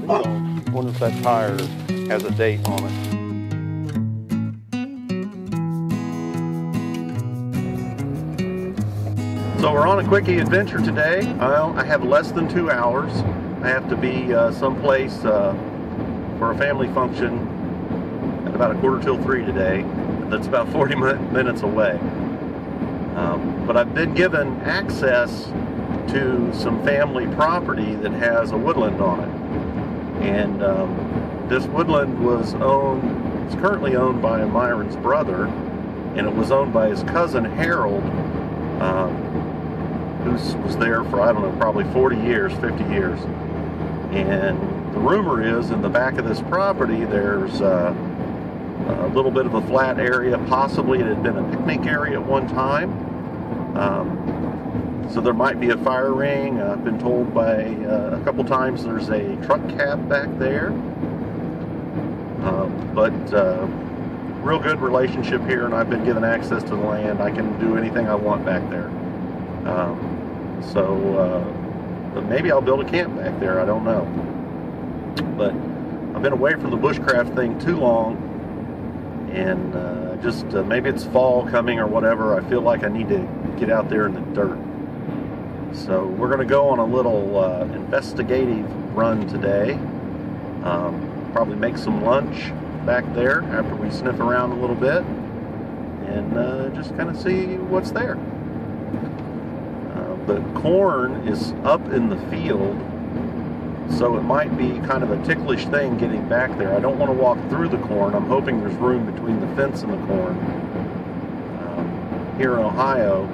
I wonder if that tire has a date on it. So we're on a quickie adventure today. I have less than 2 hours. I have to be someplace for a family function at about 2:45 today. That's about 40 minutes away. But I've been given access to some family property that has a woodland on it. And this woodland was it's currently owned by Myron's brother, and it was owned by his cousin Harold, who was there for, I don't know, probably 40 years, 50 years. And the rumor is in the back of this property there's a little bit of a flat area. Possibly it had been a picnic area at one time. So there might be a fire ring. I've been told by a couple times there's a truck cab back there. But real good relationship here, and I've been given access to the land. I can do anything I want back there. But maybe I'll build a camp back there. I don't know. But I've been away from the bushcraft thing too long, and maybe it's fall coming or whatever. I feel like I need to get out there in the dirt. So we're going to go on a little investigative run today. Probably make some lunch back there after we sniff around a little bit, and just kind of see what's there. The corn is up in the field, so it might be kind of a ticklish thing getting back there. I don't want to walk through the corn. I'm hoping there's room between the fence and the corn. Here in Ohio,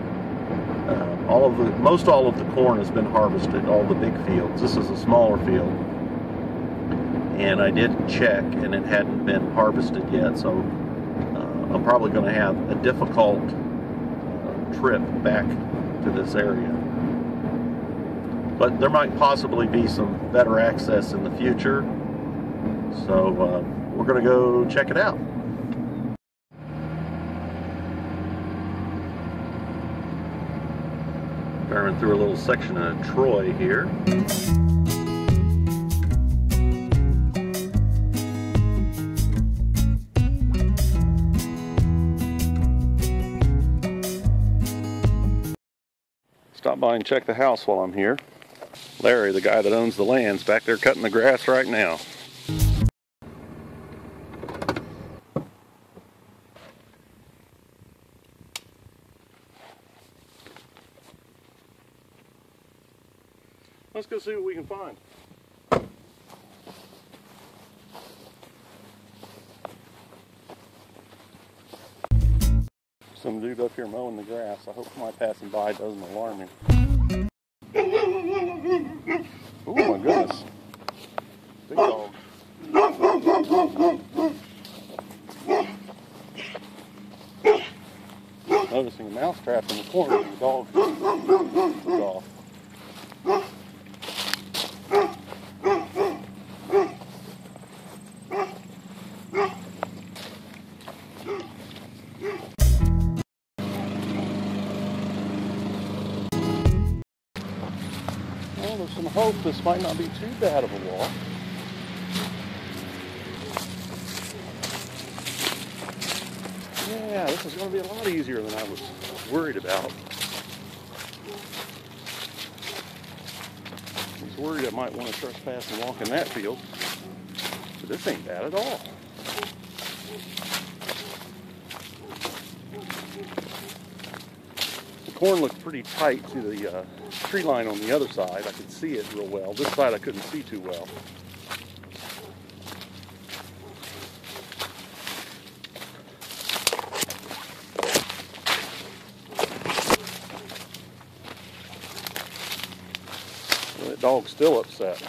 most all of the corn has been harvested, all the big fields. This is a smaller field, and I did check, and it hadn't been harvested yet, so I'm probably going to have a difficult trip back to this area. But there might possibly be some better access in the future, so we're going to go check it out. Driving through a little section of Troy here. Stop by and check the house while I'm here. Larry, the guy that owns the land's back there cutting the grass right now. Let's go see what we can find. Some dude up here mowing the grass. I hope my passing by doesn't alarm him. Oh my goodness. Big dog. Noticing a mouse trap in the corner, the dog took off. Well, there's some hope this might not be too bad of a walk. Yeah, this is going to be a lot easier than I was worried about. I was worried I might want to trespass and walk in that field, but this ain't bad at all. The corn looked pretty tight to the tree line on the other side. I could see it real well. This side I couldn't see too well. That dog's still upset.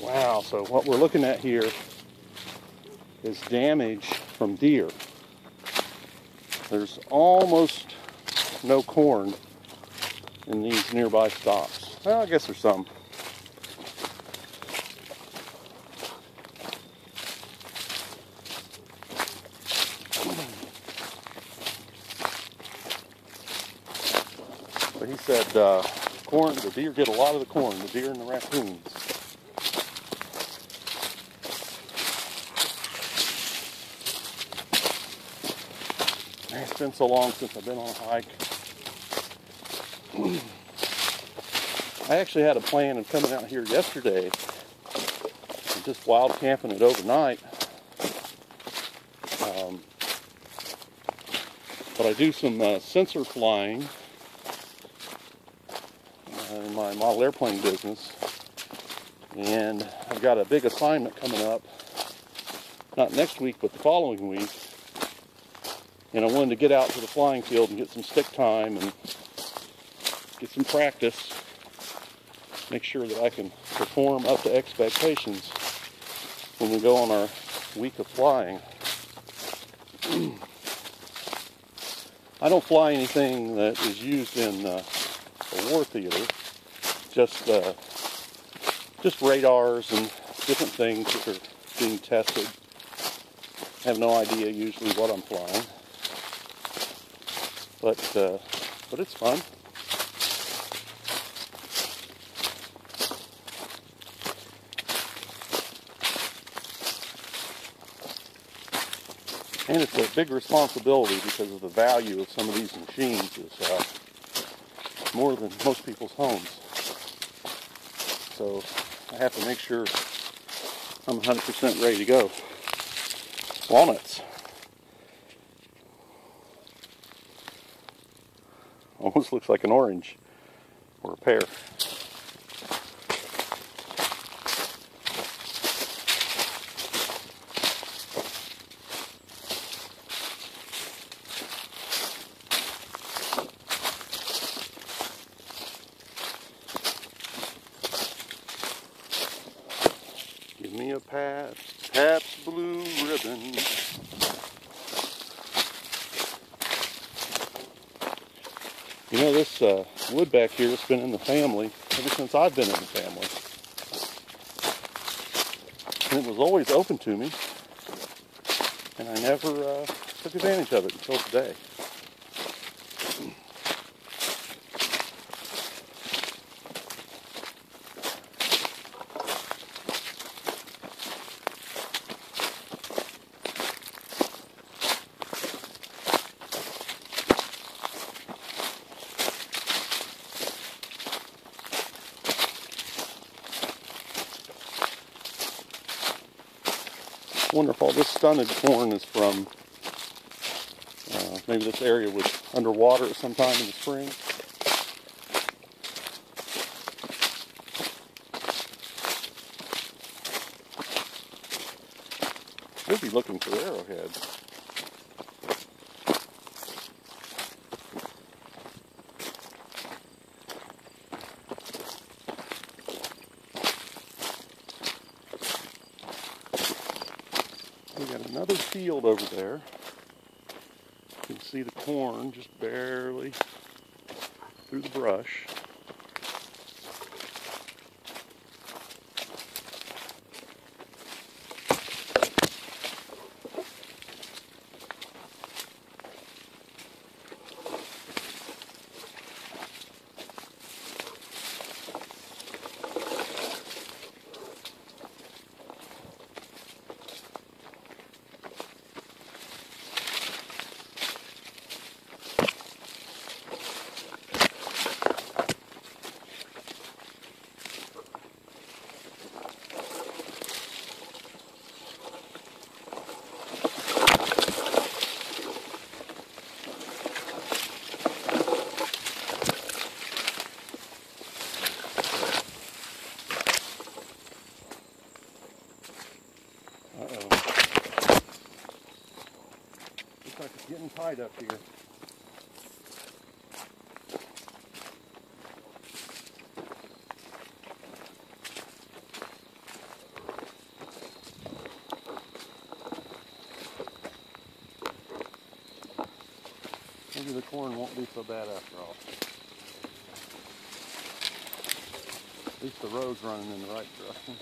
Wow, so what we're looking at here is damage from deer. There's almost no corn in these nearby stalks. Well, I guess there's some. But he said Corn, the deer get a lot of the corn, the deer and the raccoons. Man, it's been so long since I've been on a hike. I actually had a plan of coming out here yesterday and just wild camping it overnight. But I do some sensor flying in my model airplane business, and I've got a big assignment coming up, not next week but the following week, and I wanted to get out to the flying field and get some stick time and get some practice, make sure that I can perform up to expectations when we go on our week of flying. I don't fly anything that is used in a war theater, just radars and different things that are being tested. I have no idea usually what I'm flying, but it's fun. And it's a big responsibility because of the value of some of these machines is more than most people's homes. So I have to make sure I'm 100% ready to go. Walnuts. Almost looks like an orange or a pear. Give me a Pabst Blue Ribbon. You know, this wood back here has been in the family ever since I've been in the family. And it was always open to me, and I never took advantage of it until today. I wonder if all this stunted corn is from, maybe this area was underwater at some time in the spring. We'll be looking for arrowheads. We got another field over there. You can see the corn just barely through the brush. Looks like it's getting tight up here. Maybe the corn won't be so bad after all. At least the road's running in the right direction.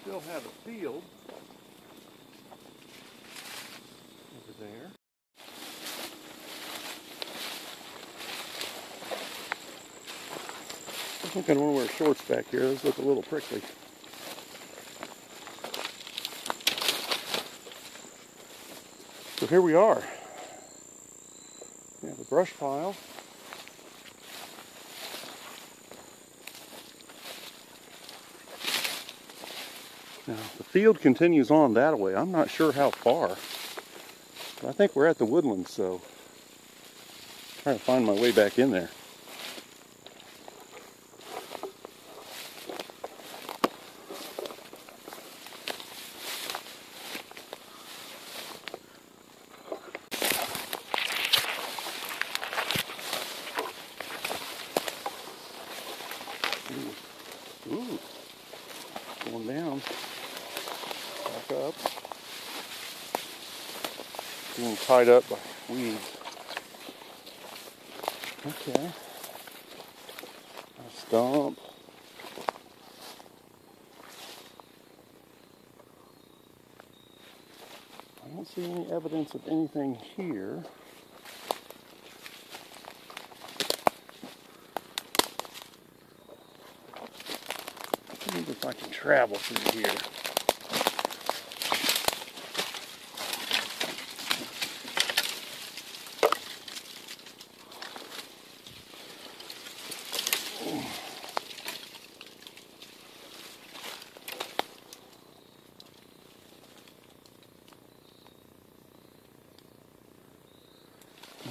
still have a field over there. I think I don't want to wear shorts back here. Those look a little prickly. So here we are. We have a brush pile. Now, the field continues on that way. I'm not sure how far. But I think we're at the Woodland, so I'm trying to find my way back in there. Ooh, going down, back up, being tied up by weeds. Okay, a stump. I don't see any evidence of anything here. I wonder if I can travel through here.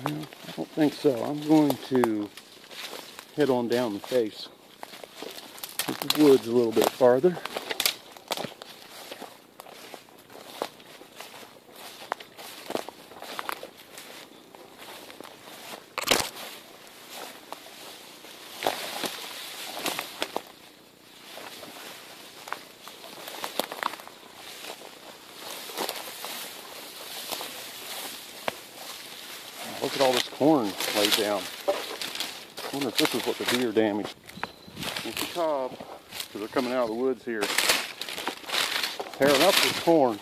Well, I don't think so. I'm going to head on down the face of the woods a little bit farther. Look at all this corn laid down. I wonder if this is what the deer damaged. It's a cob, because they're coming out of the woods here, tearing up this corn.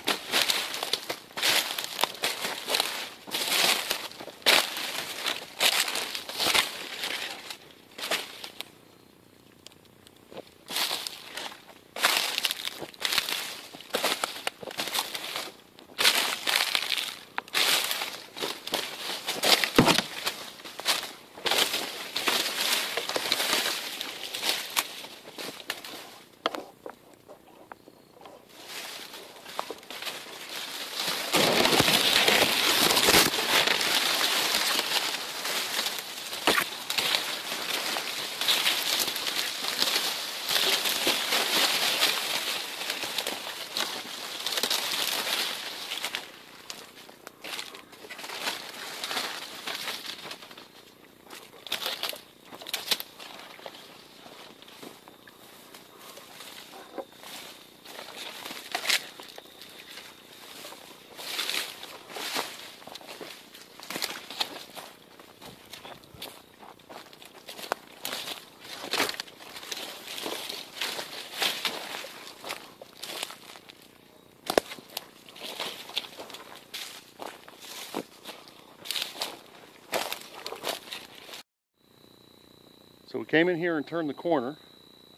So we came in here and turned the corner.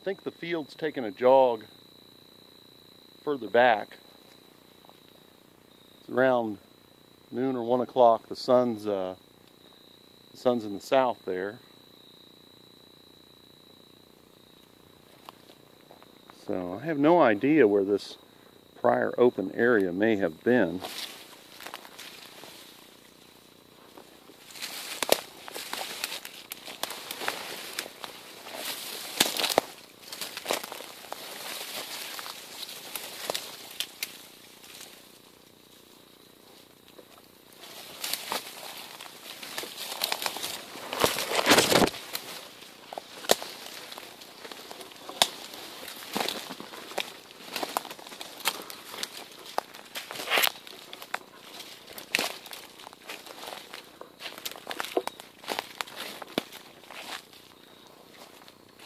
I think the field's taking a jog further back. It's around noon or 1 o'clock. The sun's in the south there. So I have no idea where this prior open area may have been.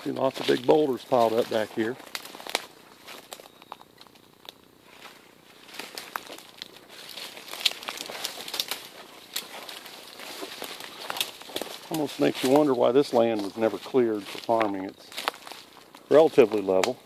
See lots of big boulders piled up back here. Almost makes you wonder why this land was never cleared for farming. It's relatively level.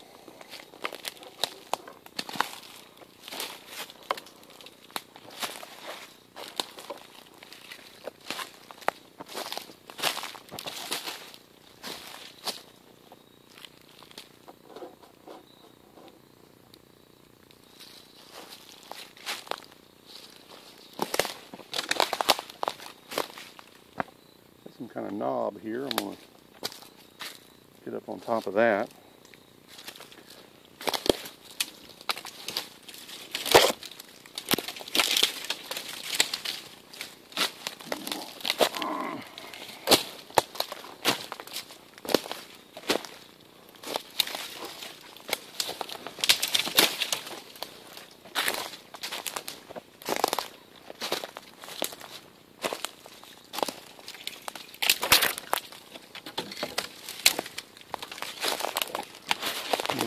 Some kind of knob here. I'm going to get up on top of that.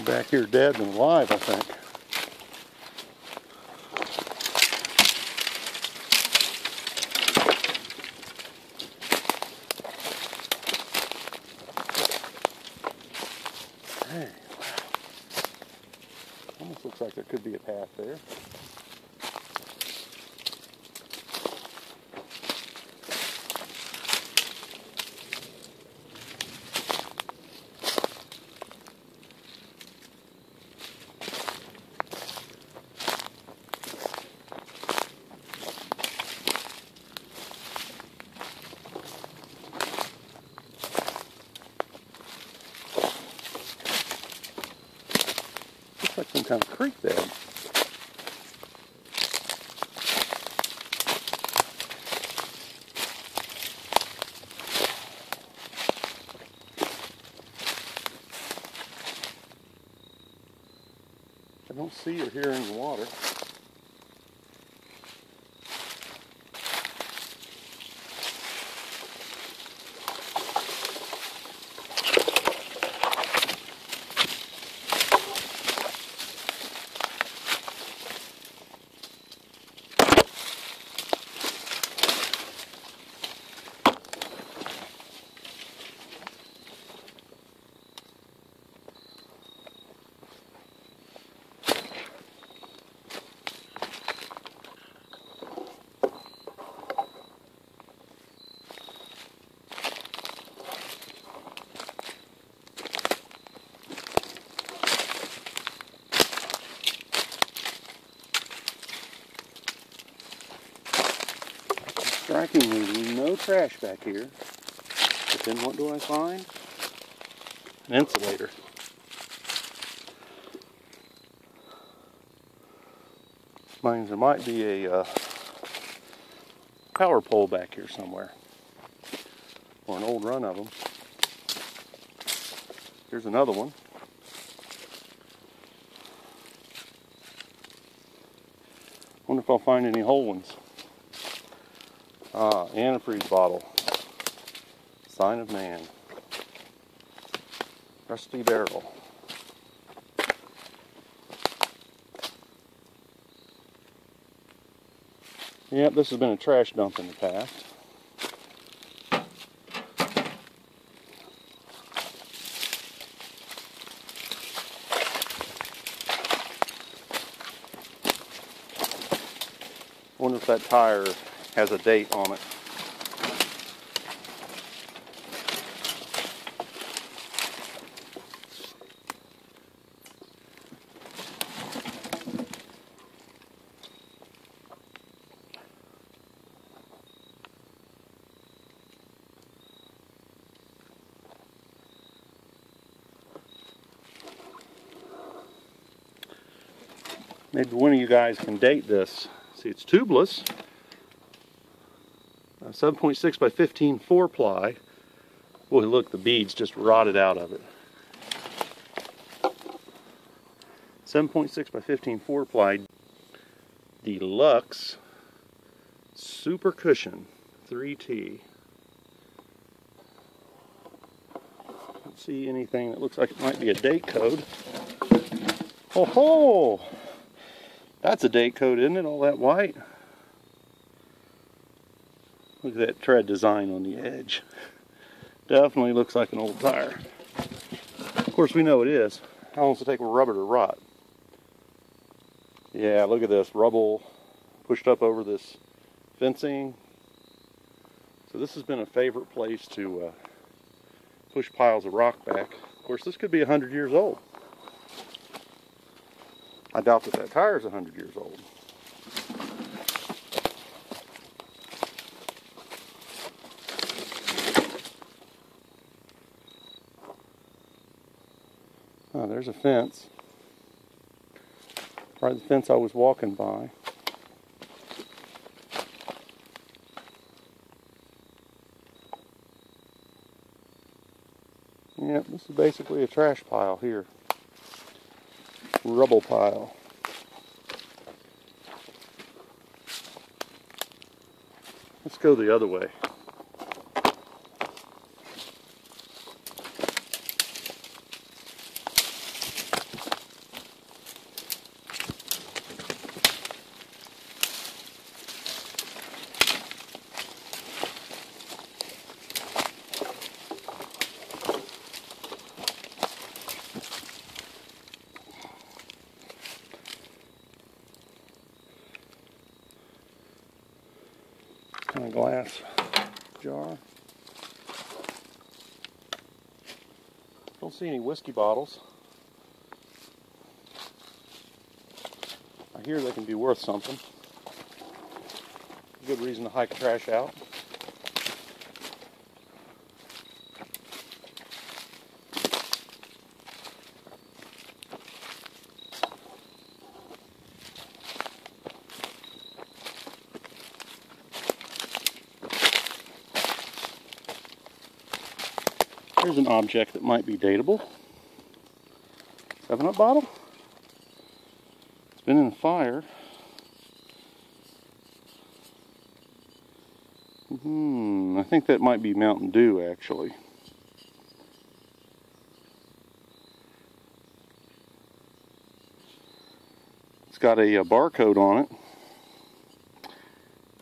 Back here dead and alive, I think. Hey, wow. Almost looks like there could be a path there. Looks like some kind of creek there. I don't see or hear any water. Strikingly, no trash back here. But then what do I find? An insulator. Means there might be a power pole back here somewhere. Or an old run of them. Here's another one. Wonder if I'll find any whole ones. Ah, antifreeze bottle. Sign of man. Rusty barrel. Yep, this has been a trash dump in the past. Wonder if that tire has a date on it. Maybe one of you guys can date this. See, it's tubeless. 7.6 by 15 4-ply. Boy, look, the beads just rotted out of it. 7.6 by 15 4-ply Deluxe Super Cushion 3T. Don't see anything that looks like it might be a date code. Oh ho! That's a date code, isn't it? All that white. Look at that tread design on the edge. Definitely looks like an old tire. Of course, we know it is. How long does it take rubber to rot? Yeah, look at this. Rubble pushed up over this fencing. So this has been a favorite place to push piles of rock back. Of course, this could be 100 years old. I doubt that that tire is 100 years old. Oh, there's a fence. Right, the fence I was walking by. Yep, this is basically a trash pile here. Rubble pile. Let's go the other way. Kind of glass jar. Don't see any whiskey bottles. I hear they can be worth something. Good reason to hike trash out. Here's an object that might be dateable. 7-Up bottle. It's been in the fire. I think that might be Mountain Dew, actually. It's got a barcode on it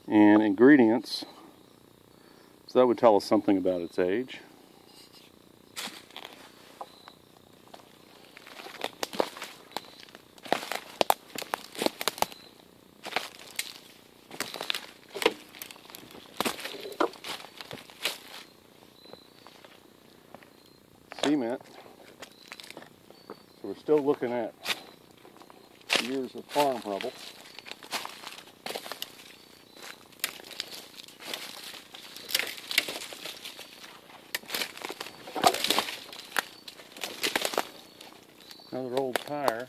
and ingredients, so that would tell us something about its age. Cement. So we're still looking at years of farm rubble. Another old tire.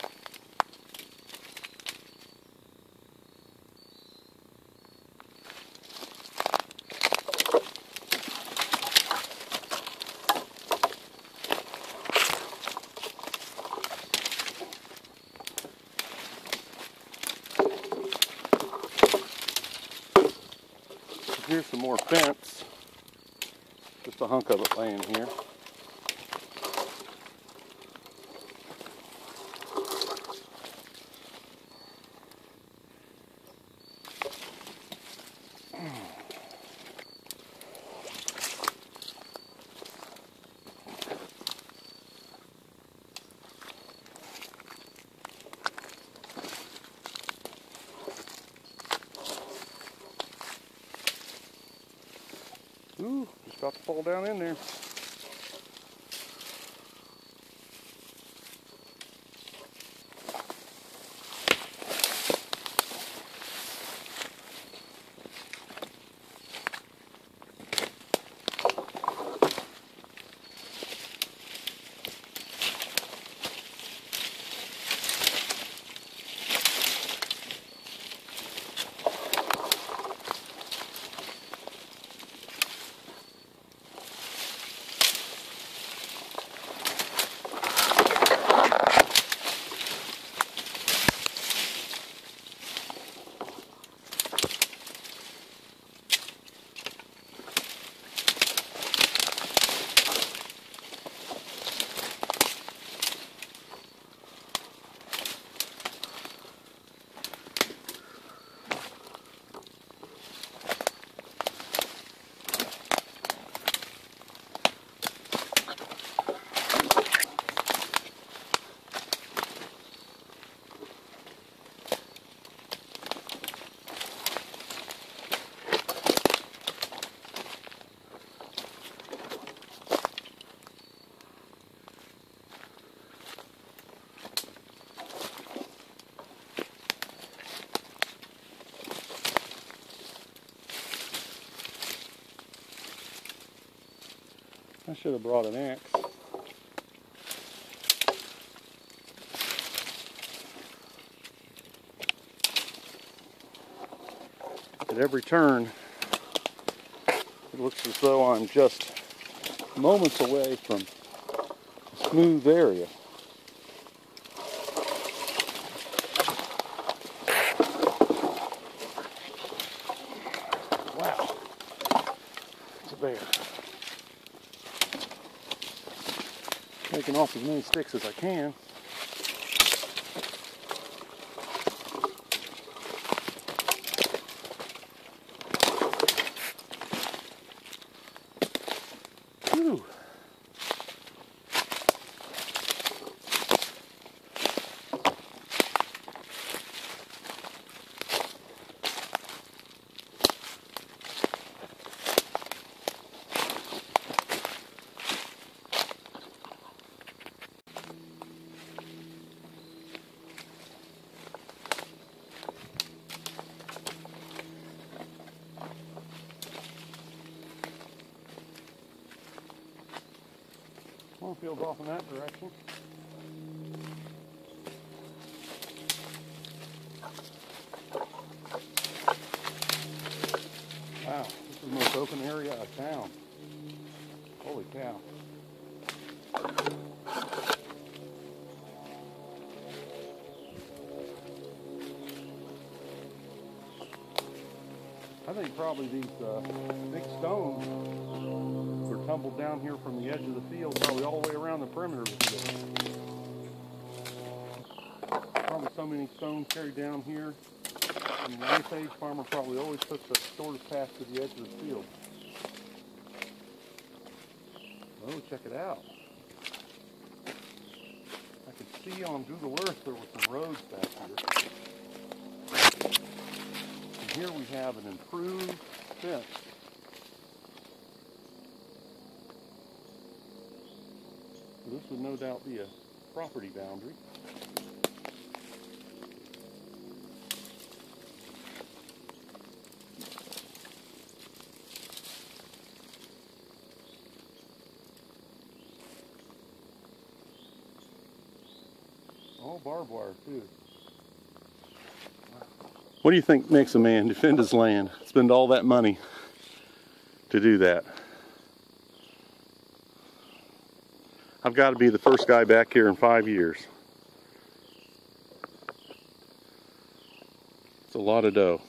Here's some more fence. Just a hunk of it laying here. Ooh, just about to fall down in there. I should have brought an axe. At every turn, it looks as though I'm just moments away from a smooth area. Wow, it's a bear. Taking off as many sticks as I can. Whew. Cornfield's off in that direction. Wow, this is the most open area of town. Holy cow. I think probably these big stones were tumbled down here from the edge of the field, probably all the way around the perimeter of the field. Probably so many stones carried down here. And the Ice Age farmer probably always took the shortest path to the edge of the field. Oh, check it out. I could see on Google Earth there were some roads back here. And here we have an improved fence. So this would no doubt be a property boundary. All barbed wire too. What do you think makes a man defend his land, spend all that money to do that? I've got to be the first guy back here in 5 years. It's a lot of dough.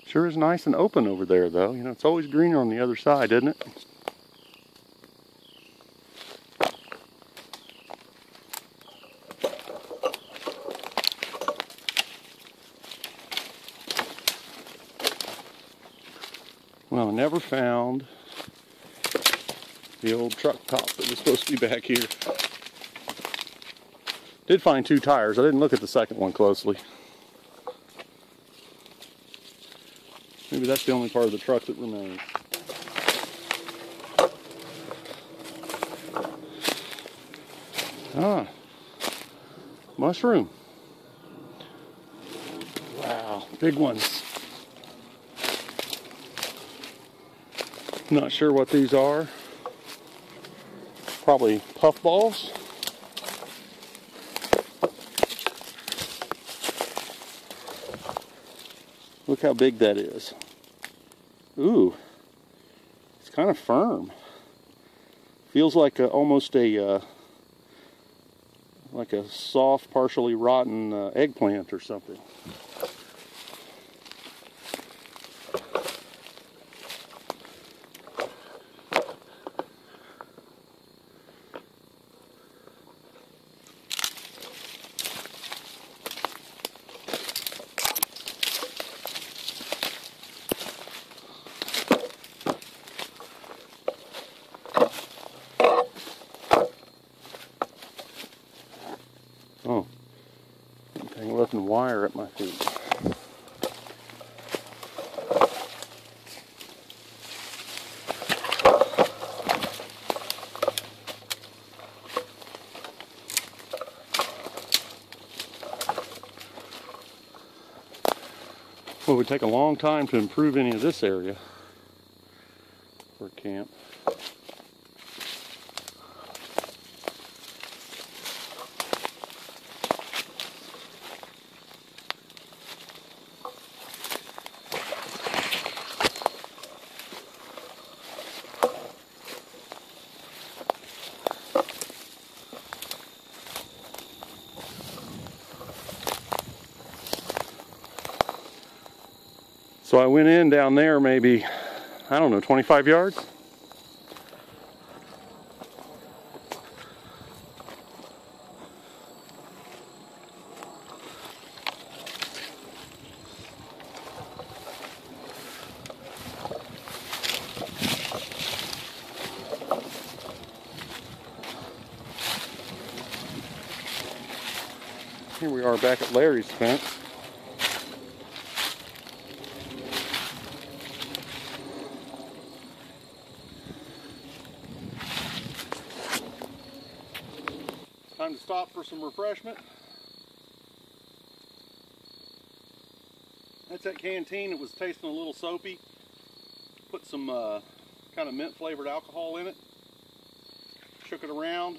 Sure is nice and open over there though. You know, it's always greener on the other side, isn't it? Well, I never found the old truck top that was supposed to be back here. Did find 2 tires. I didn't look at the second one closely. Maybe that's the only part of the truck that remains. Ah, mushroom. Wow, big ones. Not sure what these are. Probably puffballs. Look how big that is. Ooh, it's kind of firm. Feels like almost a like a soft, partially rotten eggplant or something. Oh, I'm lifting wire at my feet. Well, it would take a long time to improve any of this area for a camp. So I went in down there maybe, I don't know, 25 yards? Here we are back at Larry's fence. Time to stop for some refreshment. That's that canteen. It was tasting a little soapy. Put some kind of mint flavored alcohol in it. Shook it around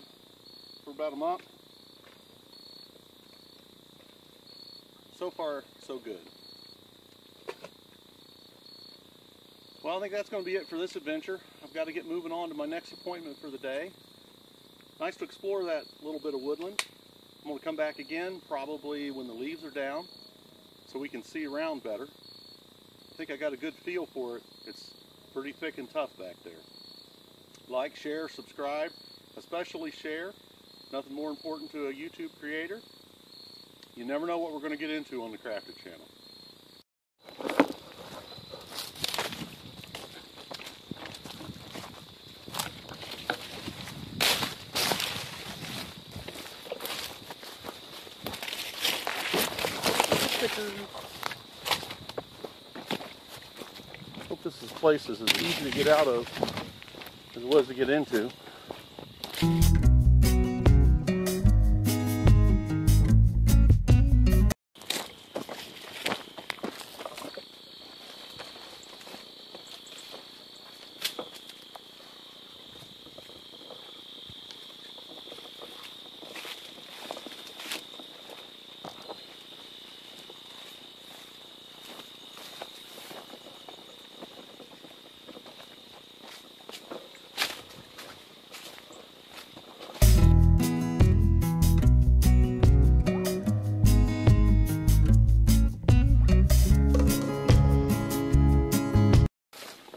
for about a month. So far, so good. Well, I think that's going to be it for this adventure. I've got to get moving on to my next appointment for the day. Nice to explore that little bit of woodland. I'm going to come back again probably when the leaves are down so we can see around better. I think I got a good feel for it. It's pretty thick and tough back there. Like, share, subscribe, especially share. Nothing more important to a YouTube creator. You never know what we're going to get into on the Crafted channel. Hope this place is as easy to get out of as it was to get into.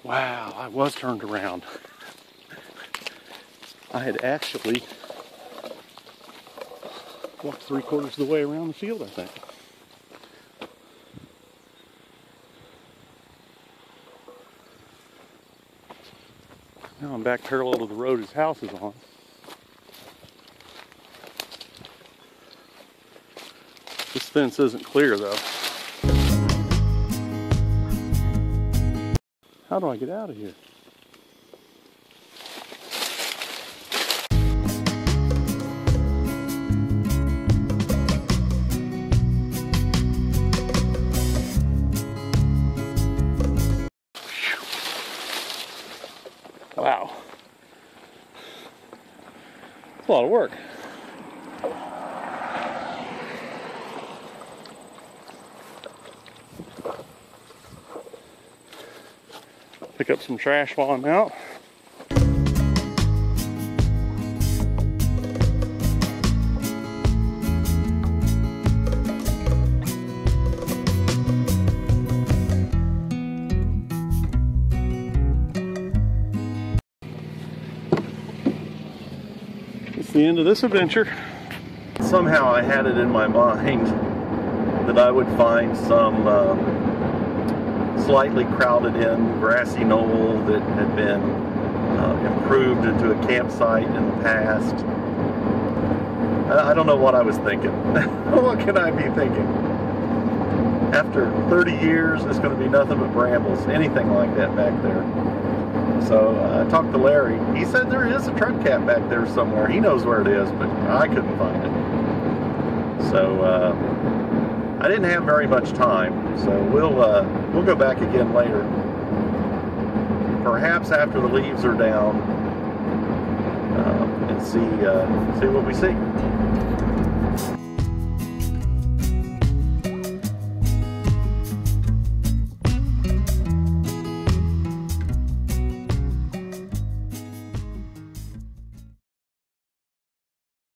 Wow, I was turned around. I had actually walked 3/4 of the way around the field, I think. Now I'm back parallel to the road his house is on. This fence isn't clear though. How do I get out of here? Wow. It's a lot of work. Pick up some trash while I'm out. It's the end of this adventure. Somehow I had it in my mind that I would find some slightly crowded in grassy knoll that had been improved into a campsite in the past. I don't know what I was thinking. What can I be thinking? After 30 years, it's going to be nothing but brambles, anything like that back there. So I talked to Larry. He said there is a truck cap back there somewhere. He knows where it is, but I couldn't find it. So I didn't have very much time, so we'll go back again later. Perhaps after the leaves are down, and see what we see.